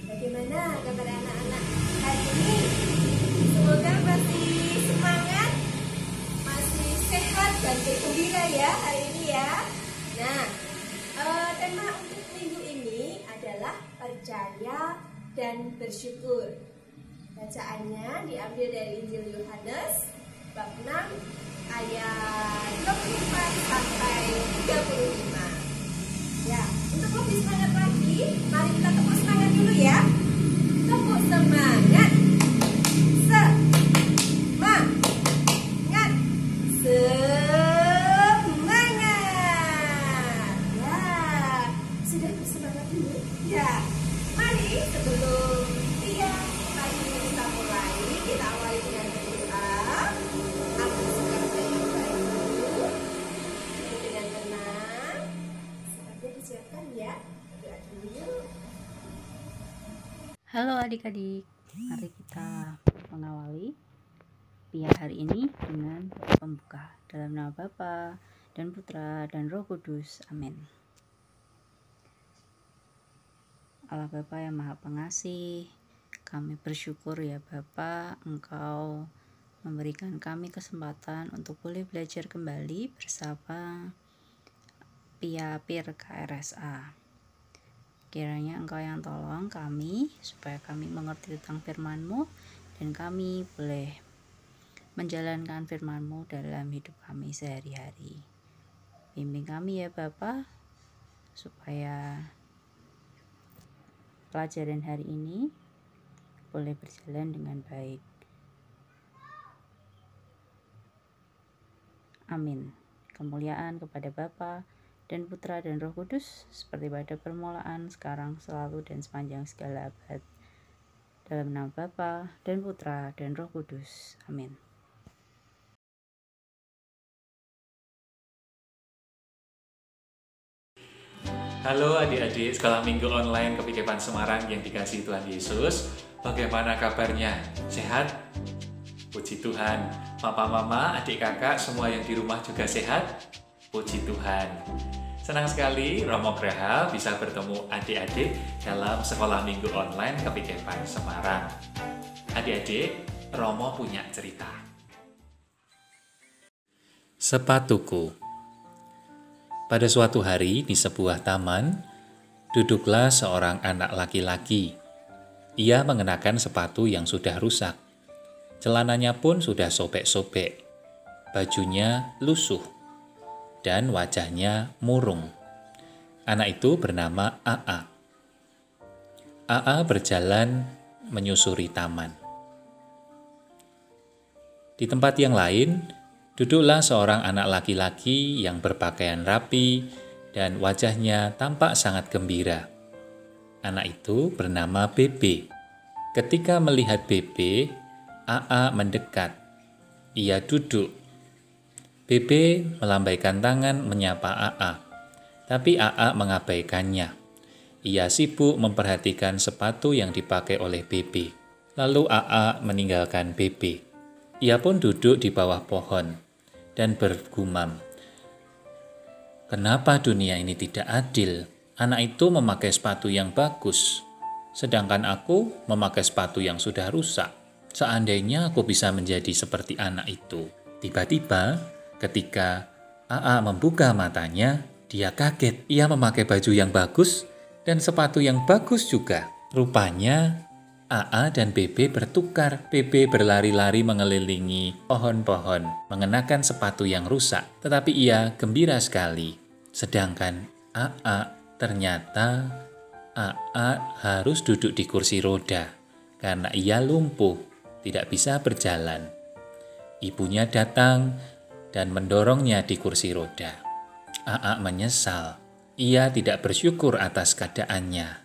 Bagaimana kabar anak-anak hari ini? Semoga masih semangat, masih sehat dan bergembira ya hari ini ya. Nah, tema untuk minggu ini adalah percaya dan bersyukur. Bacaannya diambil dari Injil Yohanes bab 6 ayat 24 sampai 35. Ya, untuk lebih semangat lagi, mari kita tepuk semangat dulu ya. Tepuk semangat. Semangat. Semangat. Ya, sudah bersemangat dulu? Ya. Mari sebelum pagi ini kita mulai, kita awali dengan berdoa. Ambil segala yang baik dulu. Dengan tenang. Seperti disiapkan ya. Berdoa dulu yuk. Halo adik-adik, mari kita mengawali Pia hari ini dengan pembuka dalam nama Bapa dan Putra dan Roh Kudus. Amin. Allah Bapa yang Maha Pengasih, kami bersyukur ya Bapa, Engkau memberikan kami kesempatan untuk boleh belajar kembali bersama Pia Pir KRSA. Kiranya Engkau yang tolong kami supaya kami mengerti tentang firman-Mu dan kami boleh menjalankan firman-Mu dalam hidup kami sehari-hari. Bimbing kami ya Bapa supaya pelajaran hari ini boleh berjalan dengan baik. Amin. Kemuliaan kepada Bapa dan Putra dan Roh Kudus, seperti pada permulaan, sekarang, selalu, dan sepanjang segala abad. Dalam nama Bapa dan Putra dan Roh Kudus. Amin. Halo adik-adik sekolah minggu online KPKPAN Semarang yang dikasihi Tuhan Yesus. Bagaimana kabarnya? Sehat? Puji Tuhan. Papa, mama, adik kakak, semua yang di rumah juga sehat? Puji Tuhan. Senang sekali Romo Graha bisa bertemu adik-adik dalam sekolah minggu online KPKPAN Semarang. Adik-adik, Romo punya cerita. Sepatuku. Pada suatu hari di sebuah taman, duduklah seorang anak laki-laki. Ia mengenakan sepatu yang sudah rusak. Celananya pun sudah sobek-sobek. Bajunya lusuh. Dan wajahnya murung. Anak itu bernama AA. AA berjalan menyusuri taman. Di tempat yang lain, duduklah seorang anak laki-laki yang berpakaian rapi dan wajahnya tampak sangat gembira. Anak itu bernama BB. Ketika melihat BB, AA mendekat. Ia duduk. BB melambaikan tangan menyapa AA, tapi AA mengabaikannya. Ia sibuk memperhatikan sepatu yang dipakai oleh BB. Lalu AA meninggalkan BB. Ia pun duduk di bawah pohon dan bergumam, "Kenapa dunia ini tidak adil? Anak itu memakai sepatu yang bagus, sedangkan aku memakai sepatu yang sudah rusak. Seandainya aku bisa menjadi seperti anak itu." Tiba-tiba, ketika AA membuka matanya, dia kaget. Ia memakai baju yang bagus dan sepatu yang bagus juga. Rupanya AA dan BB bertukar. BB berlari-lari mengelilingi pohon-pohon, mengenakan sepatu yang rusak, tetapi ia gembira sekali. Sedangkan AA ternyata harus duduk di kursi roda karena ia lumpuh, tidak bisa berjalan. Ibunya datang dan mendorongnya di kursi roda. AA menyesal. Ia tidak bersyukur atas keadaannya.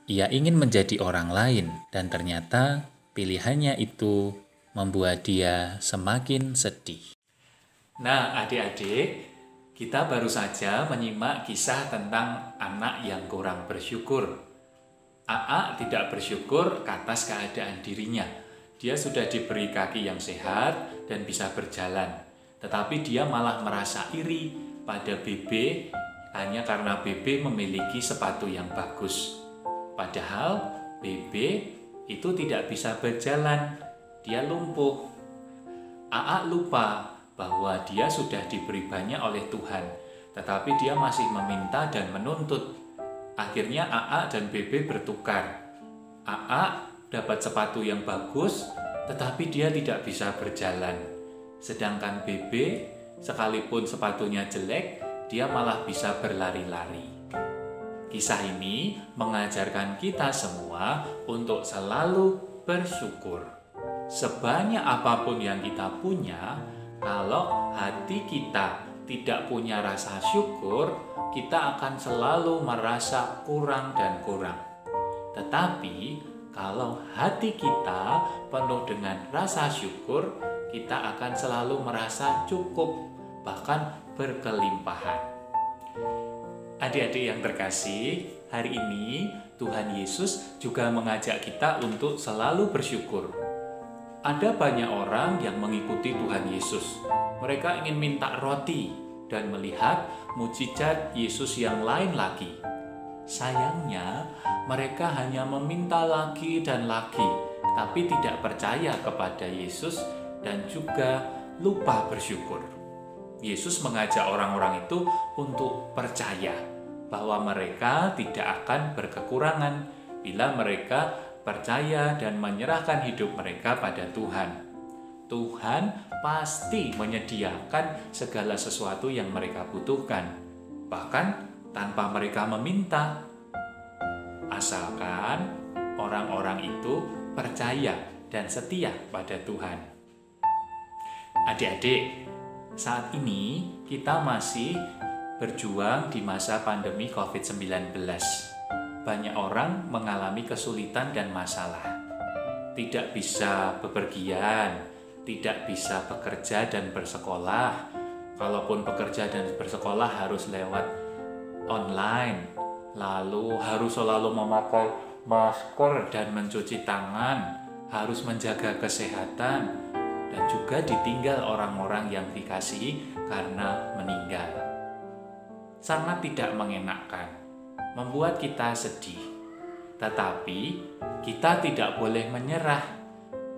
Ia ingin menjadi orang lain, dan ternyata pilihannya itu membuat dia semakin sedih. Nah, adik-adik, kita baru saja menyimak kisah tentang anak yang kurang bersyukur. AA tidak bersyukur atas keadaan dirinya. Dia sudah diberi kaki yang sehat dan bisa berjalan. Tetapi dia malah merasa iri pada BB hanya karena BB memiliki sepatu yang bagus. Padahal BB itu tidak bisa berjalan, dia lumpuh. AA lupa bahwa dia sudah diberi banyak oleh Tuhan, tetapi dia masih meminta dan menuntut. Akhirnya AA dan BB bertukar. AA dapat sepatu yang bagus, tetapi dia tidak bisa berjalan. Sedangkan BB, sekalipun sepatunya jelek, dia malah bisa berlari-lari. Kisah ini mengajarkan kita semua untuk selalu bersyukur. Sebanyak apapun yang kita punya, kalau hati kita tidak punya rasa syukur, kita akan selalu merasa kurang dan kurang. Tetapi, kalau hati kita penuh dengan rasa syukur, kita akan selalu merasa cukup, bahkan berkelimpahan. Adik-adik yang terkasih, hari ini Tuhan Yesus juga mengajak kita untuk selalu bersyukur. Ada banyak orang yang mengikuti Tuhan Yesus. Mereka ingin minta roti dan melihat mukjizat Yesus yang lain lagi. Sayangnya, mereka hanya meminta lagi dan lagi, tapi tidak percaya kepada Yesus dan juga lupa bersyukur. Yesus mengajak orang-orang itu untuk percaya bahwa mereka tidak akan berkekurangan bila mereka percaya dan menyerahkan hidup mereka pada Tuhan. Tuhan pasti menyediakan segala sesuatu yang mereka butuhkan, bahkan tanpa mereka meminta, asalkan orang-orang itu percaya dan setia pada Tuhan. Adik-adik, saat ini kita masih berjuang di masa pandemi COVID-19. Banyak orang mengalami kesulitan dan masalah. Tidak bisa bepergian, tidak bisa bekerja dan bersekolah. Kalaupun bekerja dan bersekolah harus lewat online. Lalu harus selalu memakai masker dan mencuci tangan. Harus menjaga kesehatan. Dan juga ditinggal orang-orang yang dikasihi karena meninggal. Sangat tidak mengenakan, membuat kita sedih. Tetapi kita tidak boleh menyerah.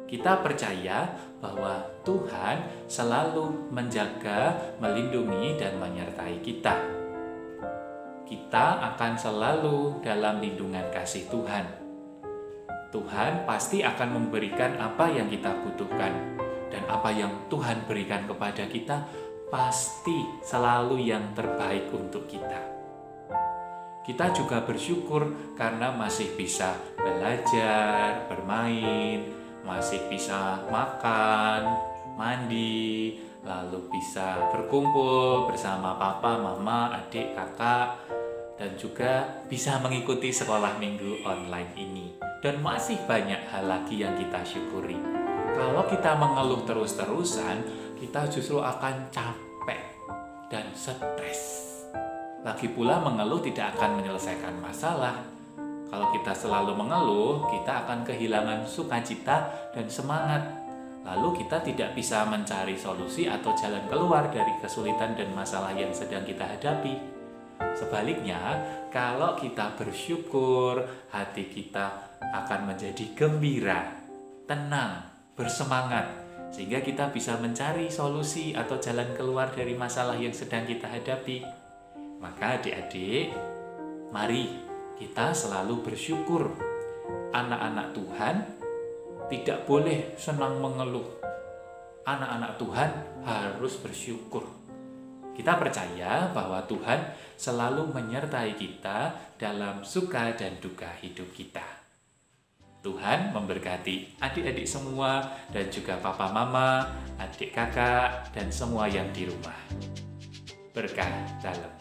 Kita percaya bahwa Tuhan selalu menjaga, melindungi, dan menyertai kita. Kita akan selalu dalam lindungan kasih Tuhan. Tuhan pasti akan memberikan apa yang kita butuhkan. Dan apa yang Tuhan berikan kepada kita pasti selalu yang terbaik untuk kita. Kita juga bersyukur karena masih bisa belajar, bermain, masih bisa makan, mandi, lalu bisa berkumpul bersama papa, mama, adik, kakak, dan juga bisa mengikuti sekolah minggu online ini. Dan masih banyak hal lagi yang kita syukuri. Kalau kita mengeluh terus-terusan, kita justru akan capek dan stres. Lagi pula mengeluh tidak akan menyelesaikan masalah. Kalau kita selalu mengeluh, kita akan kehilangan sukacita dan semangat. Lalu kita tidak bisa mencari solusi atau jalan keluar dari kesulitan dan masalah yang sedang kita hadapi. Sebaliknya, kalau kita bersyukur, hati kita akan menjadi gembira, tenang, bersemangat, sehingga kita bisa mencari solusi atau jalan keluar dari masalah yang sedang kita hadapi. Maka adik-adik, mari kita selalu bersyukur. Anak-anak Tuhan tidak boleh senang mengeluh. Anak-anak Tuhan harus bersyukur. Kita percaya bahwa Tuhan selalu menyertai kita dalam suka dan duka hidup kita. Tuhan memberkati adik-adik semua dan juga papa mama, adik kakak, dan semua yang di rumah. Berkah dalam.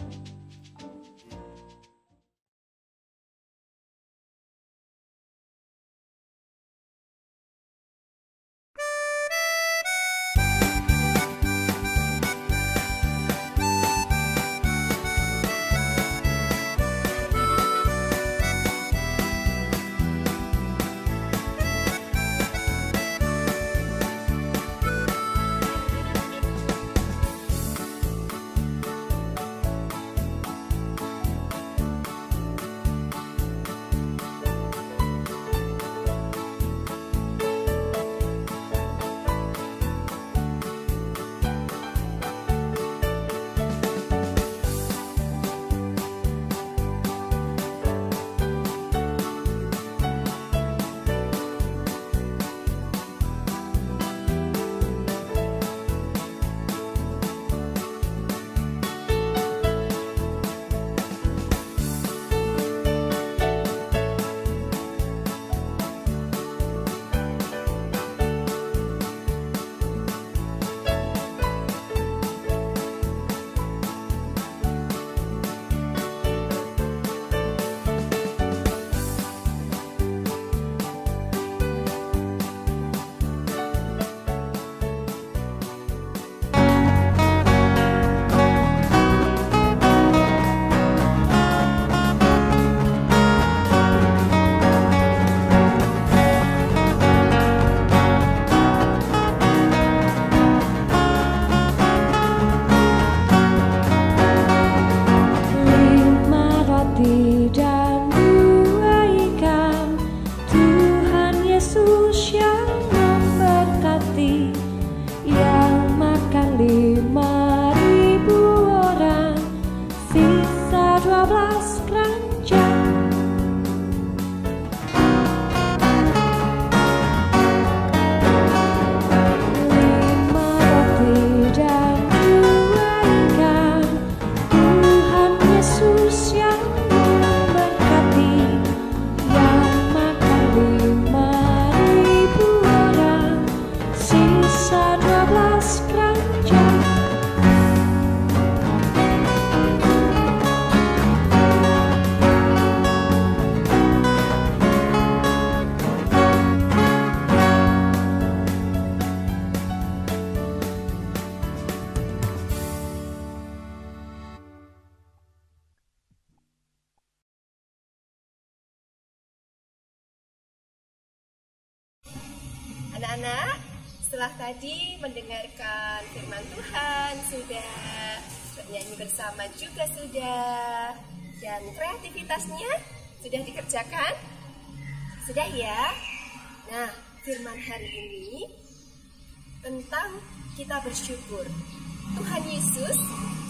Anak-anak, setelah tadi mendengarkan firman Tuhan, sudah bernyanyi bersama juga sudah, dan kreativitasnya sudah dikerjakan? Sudah ya? Nah, firman hari ini tentang kita bersyukur. Tuhan Yesus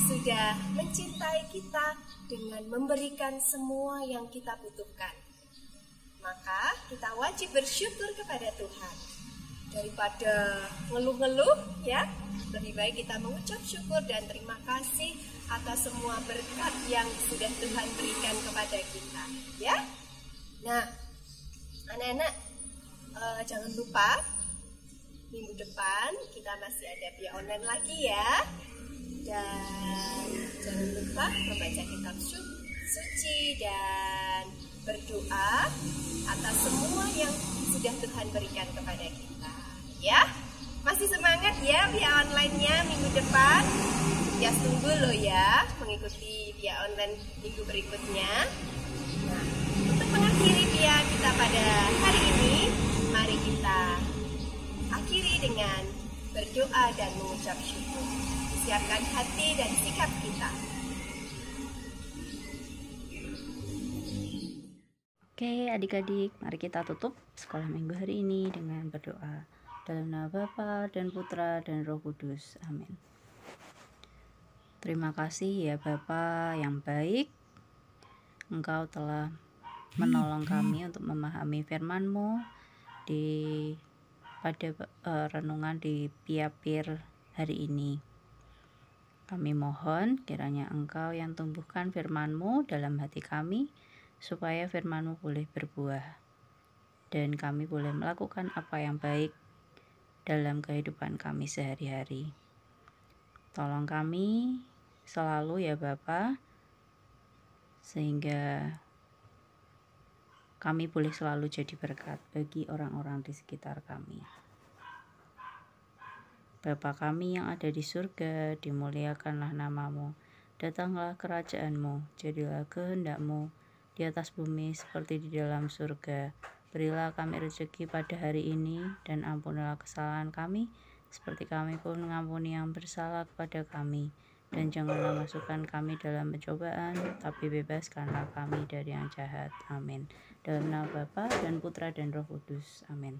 sudah mencintai kita dengan memberikan semua yang kita butuhkan. Maka kita wajib bersyukur kepada Tuhan. Daripada ngeluh-ngeluh, ya, lebih baik kita mengucap syukur dan terima kasih atas semua berkat yang sudah Tuhan berikan kepada kita, ya. Nah, anak-anak, jangan lupa minggu depan kita masih ada via online lagi ya. Dan jangan lupa membaca kitab suci dan berdoa atas semua yang sudah Tuhan berikan kepada kita. Ya, masih semangat ya via online-nya minggu depan. Ya, tunggu loh ya mengikuti via online minggu berikutnya. Nah, untuk pengertian mengakhiri via kita pada hari ini, mari kita akhiri dengan berdoa dan mengucap syukur. Siapkan hati dan sikap kita. Oke adik-adik, mari kita tutup sekolah minggu hari ini dengan berdoa. Dalam nama Bapa dan Putra dan Roh Kudus. Amin. Terima kasih ya Bapa yang baik. Engkau telah menolong kami untuk memahami firman-Mu pada renungan di Piapir hari ini. Kami mohon kiranya Engkau yang tumbuhkan firman-Mu dalam hati kami, supaya firman-Mu boleh berbuah dan kami boleh melakukan apa yang baik dalam kehidupan kami sehari-hari. Tolong kami selalu ya Bapa, sehingga kami boleh selalu jadi berkat bagi orang-orang di sekitar kami. Bapa kami yang ada di surga, dimuliakanlah nama-Mu, datanglah kerajaan-Mu, jadilah kehendak-Mu di atas bumi seperti di dalam surga. Berilah kami rezeki pada hari ini, dan ampunilah kesalahan kami, seperti kami pun mengampuni yang bersalah kepada kami. Dan janganlah masukkan kami dalam pencobaan, tapi bebaskanlah kami dari yang jahat. Amin. Dalam nama Bapa dan Putra dan Roh Kudus. Amin.